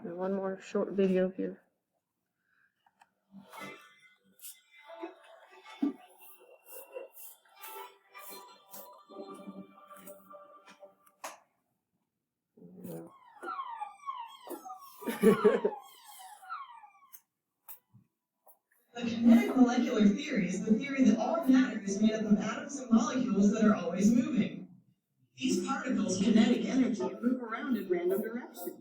And one more short video here. The kinetic molecular theory is the theory that all matter is made up of atoms and molecules that are always moving. These particles' kinetic energy move around in random directions.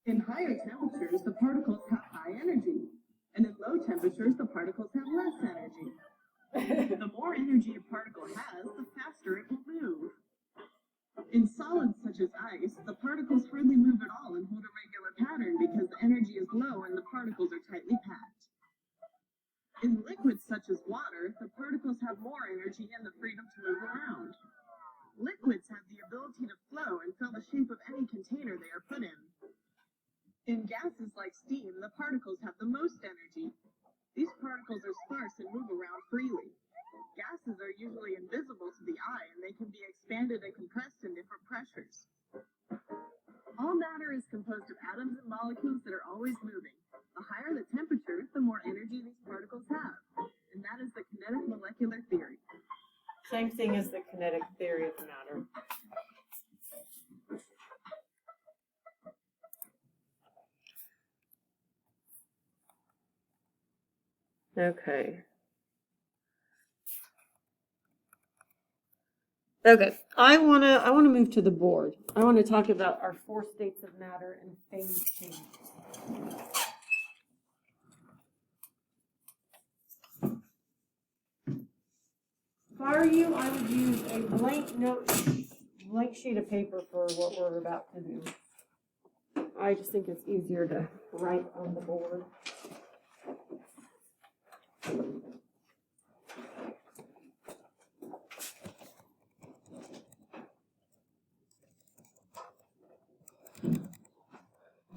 In higher temperatures, the particles have high energy, and in low temperatures, the particles have less energy. The more energy a particle has, the faster it will move. In solids such as ice, the particles hardly move at all and hold a regular pattern because the energy is low and the particles are tightly packed. In liquids such as water, the particles have more energy and the freedom to move around. Liquids have the ability to flow and fill the shape of any container they are put in. In gases like steam, the particles have the most energy. These particles are sparse and move around freely. Gases are usually invisible to the eye, and they can be expanded and compressed in different pressures. All matter is composed of atoms and molecules that are always moving. The higher the temperature, the more energy these particles have. And that is the kinetic molecular theory. Same thing as the kinetic theory of matter. Okay. Okay, I wanna move to the board. I want to talk about our 4 states of matter and phase change. If I were you, I would use a blank sheet of paper for what we're about to do. I just think it's easier to write on the board.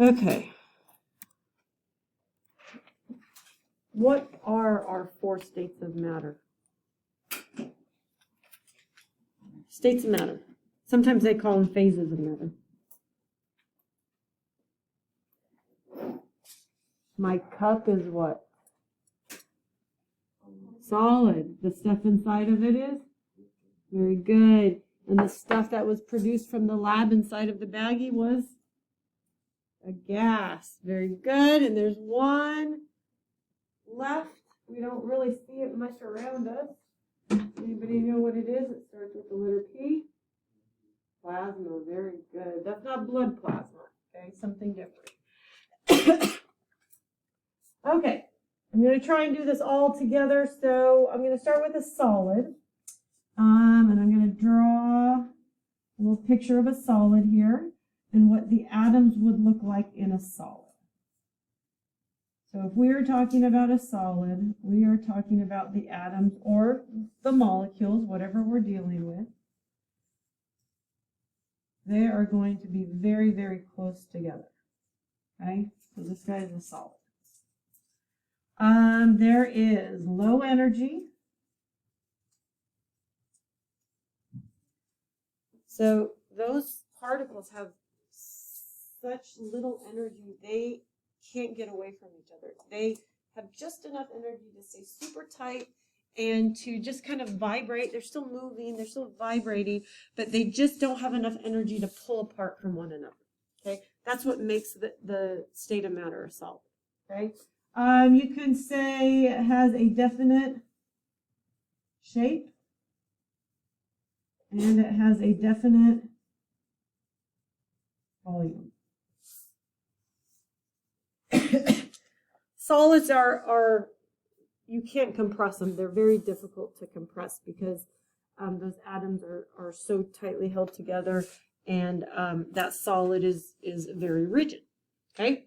Okay. What are our 4 states of matter? States of matter. Sometimes they call them phases of matter. My cup is what? Solid. The stuff inside of it is? Very good. And the stuff that was produced from the lab inside of the baggie was? A gas. Very good. And there's one left. We don't really see it much around us. Anybody know what it is? It starts with the letter P. Plasma. Very good. That's not blood plasma. Okay, something different. Okay, I'm going to try and do this all together. So I'm going to start with a solid. And I'm going to draw a little picture of a solid here and what the atoms would look like in a solid. So if we are talking about a solid, we are talking about the atoms or the molecules, whatever we're dealing with. They are going to be very, very close together. Okay, so this guy is a solid. There is low energy. So those particles have such little energy, they can't get away from each other. They have just enough energy to stay super tight and to just kind of vibrate. They're still moving, they're still vibrating, but they just don't have enough energy to pull apart from one another. Okay, that's what makes the state of matter a solid. Okay, you can say it has a definite shape and it has a definite volume. Solids are you can't compress them. They're very difficult to compress because those atoms are so tightly held together, and that solid is very rigid. Okay.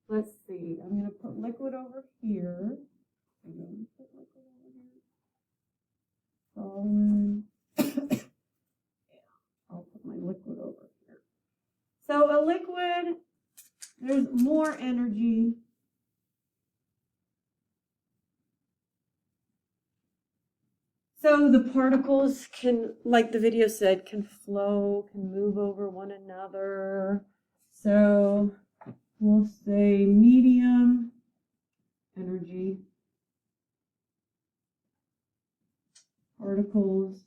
Let's see. I'm going to put liquid over here. Solid. I'll put my liquid over here. So a liquid, there's more energy So the particles can, like the video said, can flow, can move over one another. So we'll say medium energy particles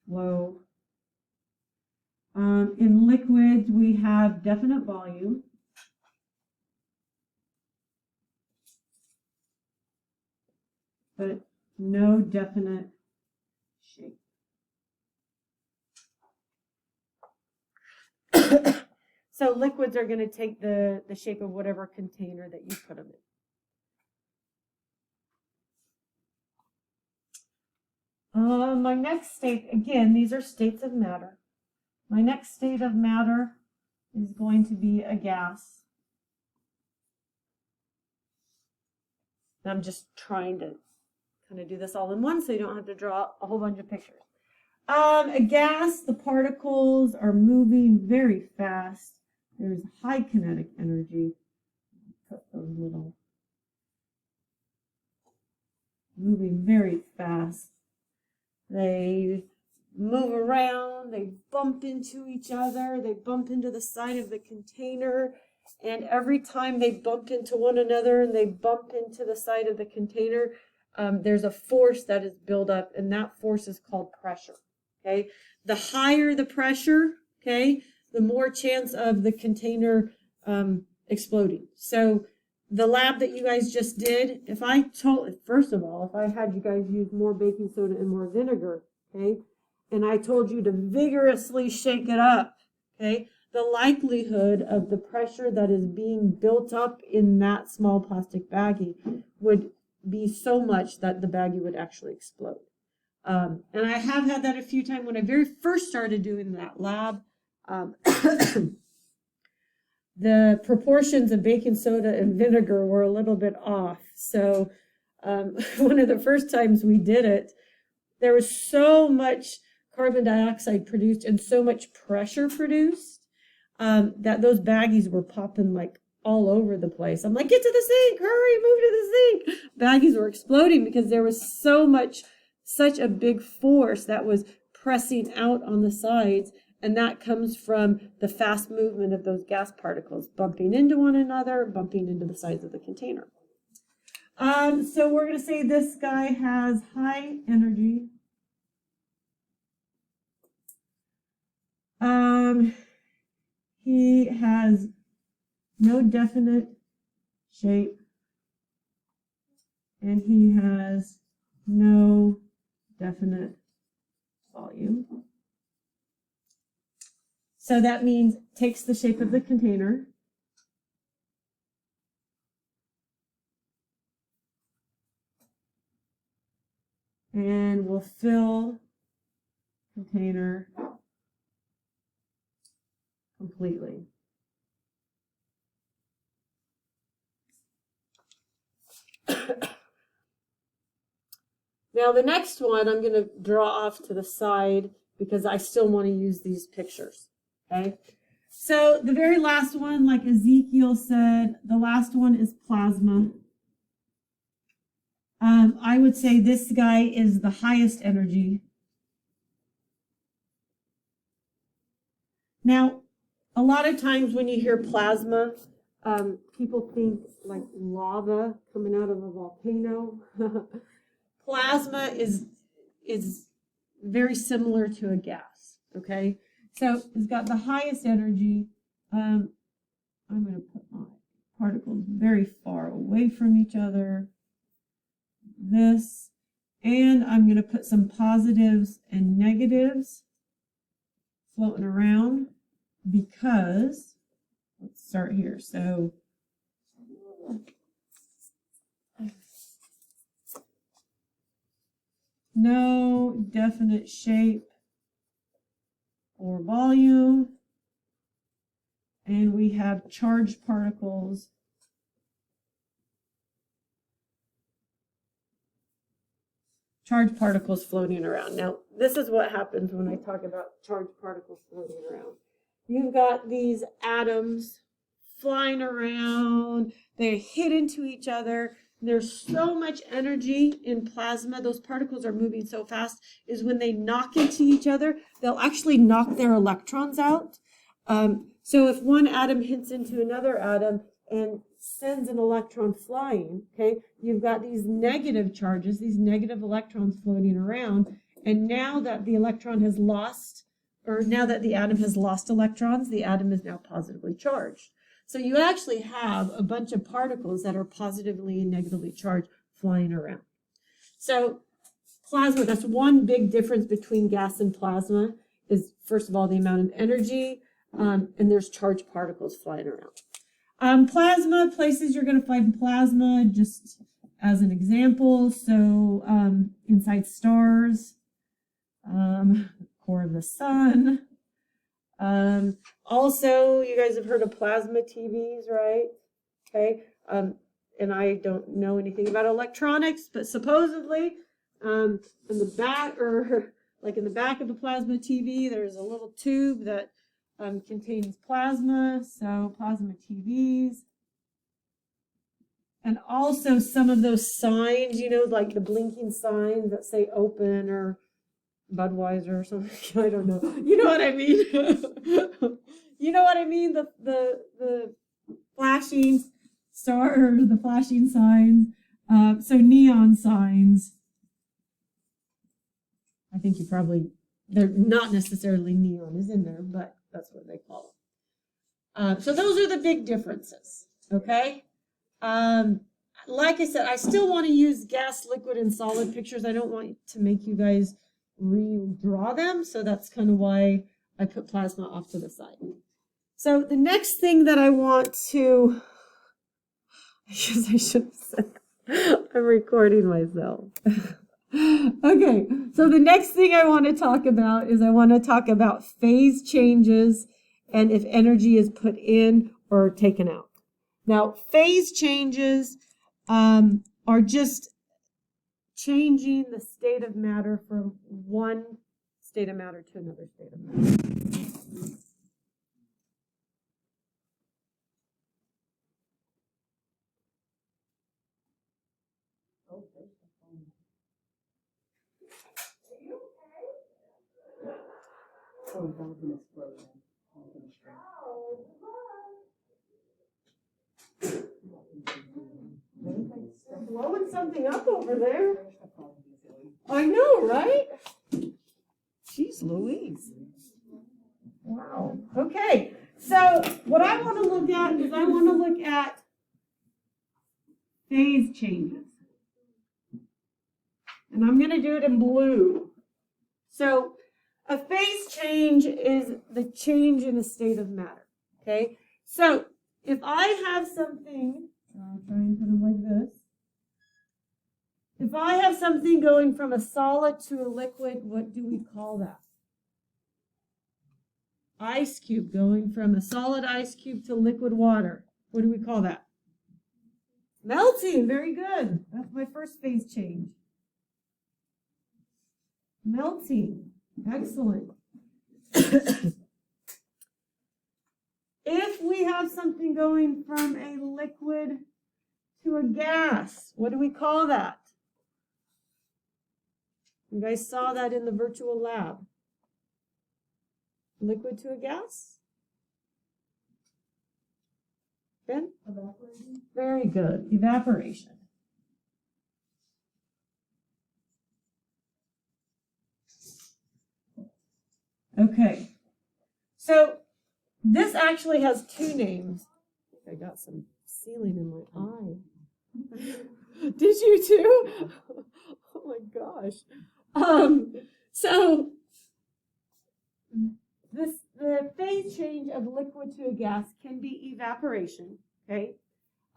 flow. In liquids, we have definite volume. But no definite shape. So liquids are going to take the shape of whatever container that you put them in. My next state, again, these are states of matter. My next state of matter is going to be a gas. And I'm just trying to kind of do this all in one so you don't have to draw a whole bunch of pictures. A gas, the particles are moving very fast. There's high kinetic energy. Put those little, moving very fast. They move around, they bump into each other, they bump into the side of the container, and every time they bump into one another and they bump into the side of the container, there's a force that is built up, and that force is called pressure. Okay, the higher the pressure, okay, the more chance of the container exploding. So the lab that you guys just did, if I had you guys use more baking soda and more vinegar, okay, and I told you to vigorously shake it up, okay, the likelihood of the pressure that is being built up in that small plastic baggie would be so much that the baggie would actually explode. And I have had that a few times when I very first started doing that lab. The proportions of baking soda and vinegar were a little bit off. So one of the first times we did it, there was so much carbon dioxide produced and so much pressure produced that those baggies were popping like all over the place. I'm like, get to the sink, hurry, move to the sink. Baggies were exploding because there was such a big force that was pressing out on the sides, and that comes from the fast movement of those gas particles bumping into one another, bumping into the sides of the container. So we're going to say this guy has high energy. He has no definite shape, and he has no definite volume. So that means takes the shape of the container. And will fill container completely. Now the next one I'm going to draw off to the side because I still want to use these pictures. Okay, so the very last one, like Ezekiel said, the last one is plasma. I would say this guy is the highest energy. Now, a lot of times when you hear plasma, people think like lava coming out of a volcano. Plasma is very similar to a gas, okay? So it's got the highest energy. I'm going to put my particles very far away from each other. This, and I'm going to put some positives and negatives floating around because, let's start here. So no definite shape or volume, and we have charged particles floating around. Now, this is what happens when I talk about charged particles floating around. You've got these atoms flying around, they hit into each other, there's so much energy in plasma, those particles are moving so fast, is when they knock into each other, they'll actually knock their electrons out. So if one atom hits into another atom and sends an electron flying, okay, you've got these negative charges, these negative electrons floating around, and now that the electron has lost, or now that the atom has lost electrons, the atom is now positively charged. So you actually have a bunch of particles that are positively and negatively charged flying around. So plasma, that's one big difference between gas and plasma, is first of all the amount of energy, and there's charged particles flying around. Plasma, places you're going to find plasma, just as an example, so inside stars, core of the sun. Also, you guys have heard of plasma TVs, right? Okay. And I don't know anything about electronics, but supposedly, in the back, or like in the back of the plasma TV, there's a little tube that contains plasma. So plasma TVs. And also some of those signs, you know, like the blinking signs that say open or Budweiser or something. I don't know. You know what I mean? You know what I mean? The flashing stars, the flashing signs. So neon signs. I think you probably, they're not necessarily neon is in there, but that's what they call them. So those are the big differences. Okay. Like I said, I still want to use gas, liquid, and solid pictures. I don't want to make you guys redraw them, so that's kind of why I put plasma off to the side. So the next thing that I want to, I guess I should have said, I'm recording myself. Okay, so the next thing I want to talk about is I want to talk about phase changes and if energy is put in or taken out. Now, phase changes are just changing the state of matter from one state of matter to another state of matter. Oh, that was an explosion. Blowing something up over there. I know, right? Jeez Louise. Wow. Okay, so what I want to look at is I want to look at phase changes. And I'm going to do it in blue. So a phase change is the change in a state of matter. Okay, so if I have something, I'll try and put it like this. If I have something going from a solid to a liquid, what do we call that? Ice cube going from a solid ice cube to liquid water. What do we call that? Melting. Very good. That's my first phase change. Melting. Excellent. If we have something going from a liquid to a gas, what do we call that? You guys saw that in the virtual lab. Liquid to a gas? Ben? Evaporation. Very good. Evaporation. Okay. So this actually has two names. I think I got some ceiling in my eye. Did you too? Oh my gosh. So the phase change of liquid to a gas can be evaporation, okay?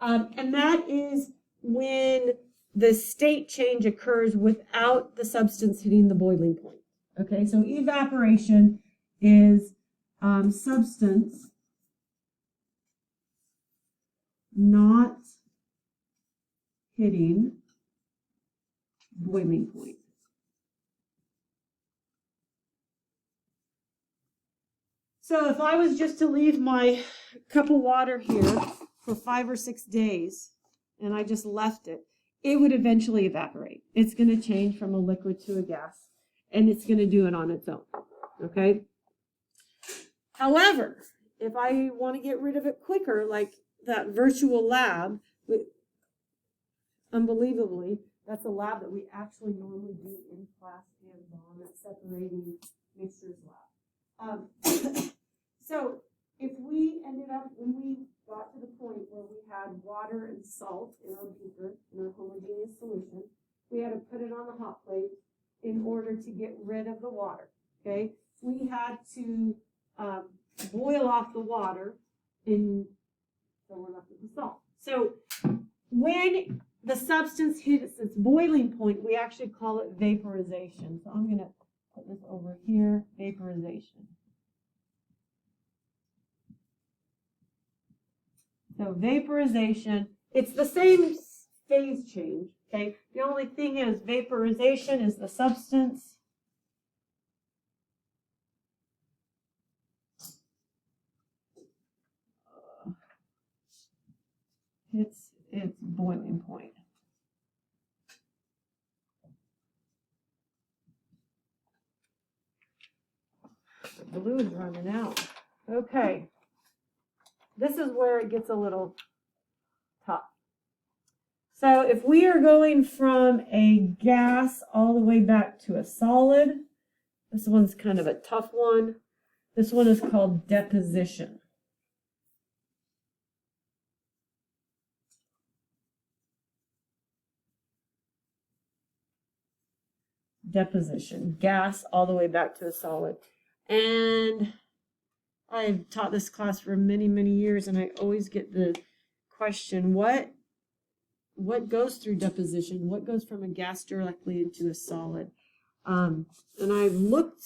And that is when the state change occurs without the substance hitting the boiling point. Okay, so evaporation is substance not hitting boiling point. So if I was just to leave my cup of water here for 5 or 6 days and I just left it, it would eventually evaporate. It's going to change from a liquid to a gas, and it's going to do it on its own, okay? However, if I want to get rid of it quicker, like that virtual lab, unbelievably, that's a lab that we actually normally do in class hands-on at separating mixtures lab. So if we ended up, when we got to the point where we had water and salt in our beaker, in our homogeneous solution, we had to put it on the hot plate in order to get rid of the water, okay? We had to boil off the water, so we're left with the salt. So when the substance hits its boiling point, we actually call it vaporization. So I'm going to put this over here, vaporization. So vaporization, it's the same phase change, okay? The only thing is vaporization is the substance hits its boiling point. The glue's running out. Okay. This is where it gets a little tough. So if we are going from a gas all the way back to a solid, this one's kind of a tough one. This one is called deposition. Deposition, gas all the way back to a solid. And I've taught this class for many, many years, and I always get the question, what goes through deposition? What goes from a gas directly into a solid? And I've looked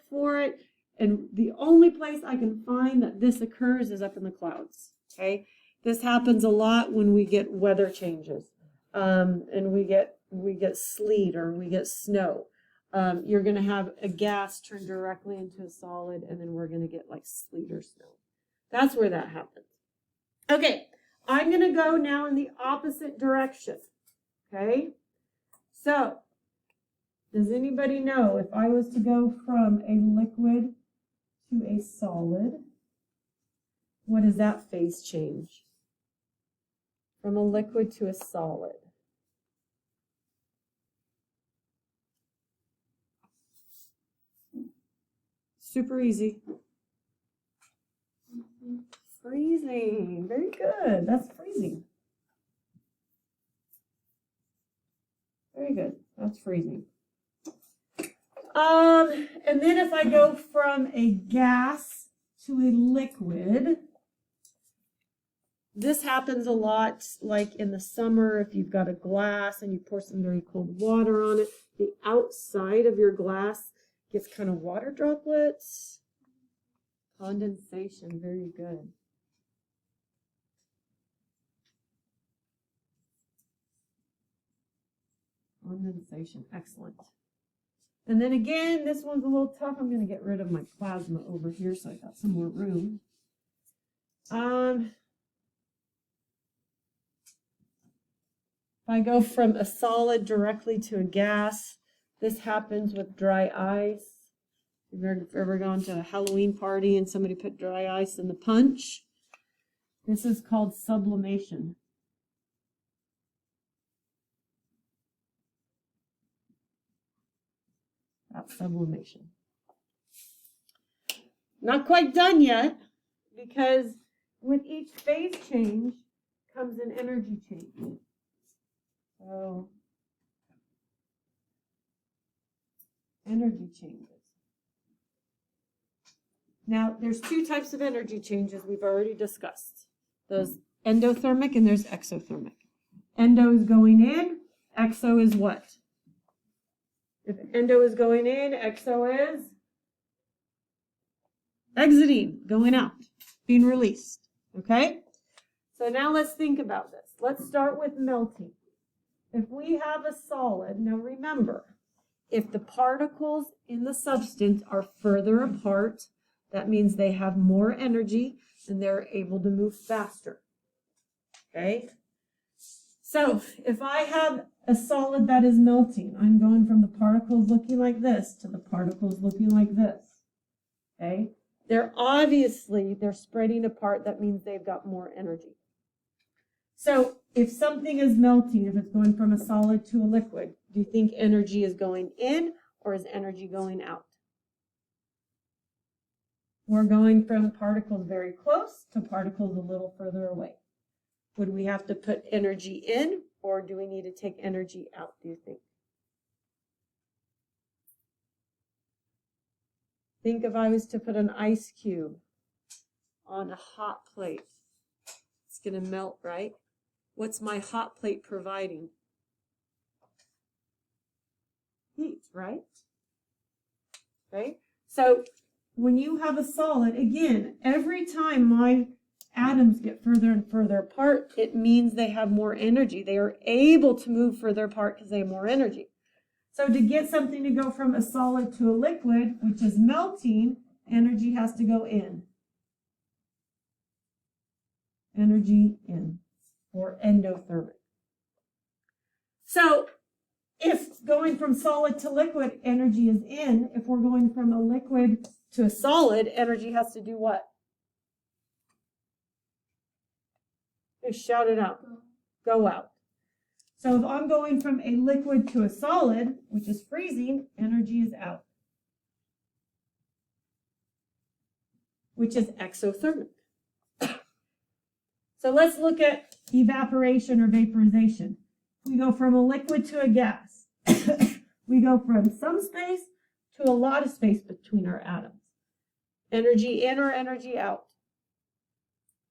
for it, and the only place I can find that this occurs is up in the clouds, okay? This happens a lot when we get weather changes, and we get sleet or we get snow. You're going to have a gas turn directly into a solid, and then we're going to get like sleet or snow. That's where that happens. Okay, I'm going to go now in the opposite direction. Okay, so does anybody know if I was to go from a liquid to a solid, what is that phase change? From a liquid to a solid. Super easy. Freezing. Very good. That's freezing. Very good. That's freezing. And then if I go from a gas to a liquid, this happens a lot like in the summer if you've got a glass and you pour some very cold water on it, the outside of your glass gets kind of water droplets. Condensation, very good. Condensation, excellent. And then again, this one's a little tough. I'm going to get rid of my plasma over here so I got some more room. If I go from a solid directly to a gas, this happens with dry ice. If you've ever gone to a Halloween party and somebody put dry ice in the punch, this is called sublimation. That's sublimation. Not quite done yet, because with each phase change comes an energy change. So, energy changes. Now, there's two types of energy changes we've already discussed. There's endothermic and there's exothermic. Endo is going in, exo is what? If endo is going in, exo is exiting, going out, being released, okay? So now let's think about this. Let's start with melting. If we have a solid, now remember, if the particles in the substance are further apart, that means they have more energy and they're able to move faster, okay? So if I have a solid that is melting, I'm going from the particles looking like this to the particles looking like this. Okay? They're spreading apart. That means they've got more energy. So if something is melting, if it's going from a solid to a liquid, do you think energy is going in or is energy going out? We're going from particles very close to particles a little further away. Would we have to put energy in or do we need to take energy out, do you think? Think if I was to put an ice cube on a hot plate. It's going to melt, right? What's my hot plate providing? Heat, right? Okay? So when you have a solid, again, every time my atoms get further and further apart, it means they have more energy. They are able to move further apart because they have more energy. So to get something to go from a solid to a liquid, which is melting, energy has to go in. Energy in, or endothermic. So if going from solid to liquid, energy is in. If we're going from a liquid to a solid, energy has to do what? Just shout it out. Go out. So if I'm going from a liquid to a solid, which is freezing, energy is out, which is exothermic. So let's look at evaporation or vaporization. We go from a liquid to a gas. We go from some space to a lot of space between our atoms. Energy in or energy out?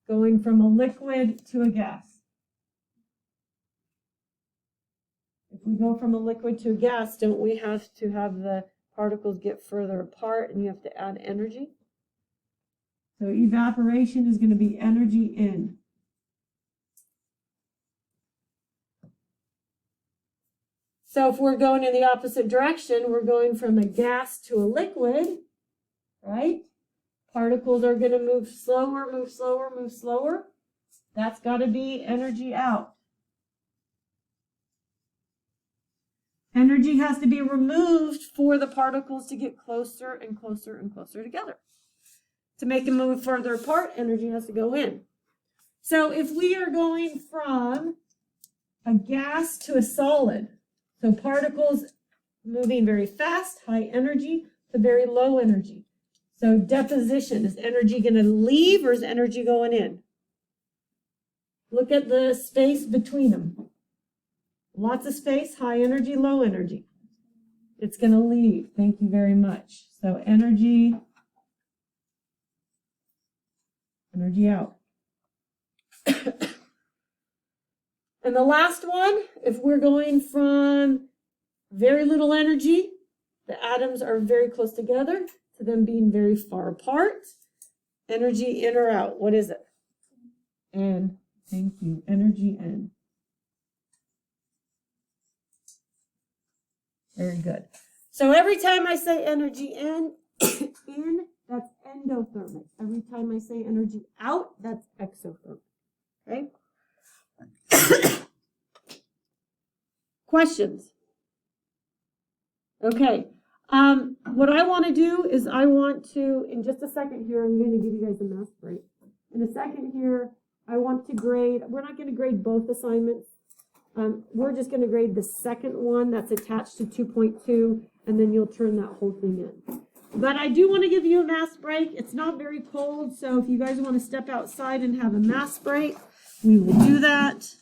Going from a liquid to a gas. If we go from a liquid to a gas, don't we have to have the particles get further apart and you have to add energy? So evaporation is going to be energy in. So if we're going in the opposite direction, we're going from a gas to a liquid, right? Particles are going to move slower, move slower, move slower. That's got to be energy out. Energy has to be removed for the particles to get closer and closer and closer together. To make them move further apart, energy has to go in. So if we are going from a gas to a solid, so particles moving very fast, high energy, to very low energy. So deposition, is energy going to leave or is energy going in? Look at the space between them. Lots of space, high energy, low energy. It's going to leave. Thank you very much. So energy out. And the last one, if we're going from very little energy, the atoms are very close together, to them being very far apart. Energy in or out, what is it? In. Thank you. Energy in. Very good. So every time I say energy in, that's endothermic. Every time I say energy out, that's exothermic. Okay? Questions? Okay. What I want to do is I want to, in just a second here, I'm going to give you guys a math break. In a second here, I want to grade, we're not going to grade both assignments. We're just going to grade the second one that's attached to 2.2, and then you'll turn that whole thing in. But I do want to give you a math break. It's not very cold, so if you guys want to step outside and have a math break, we will do that.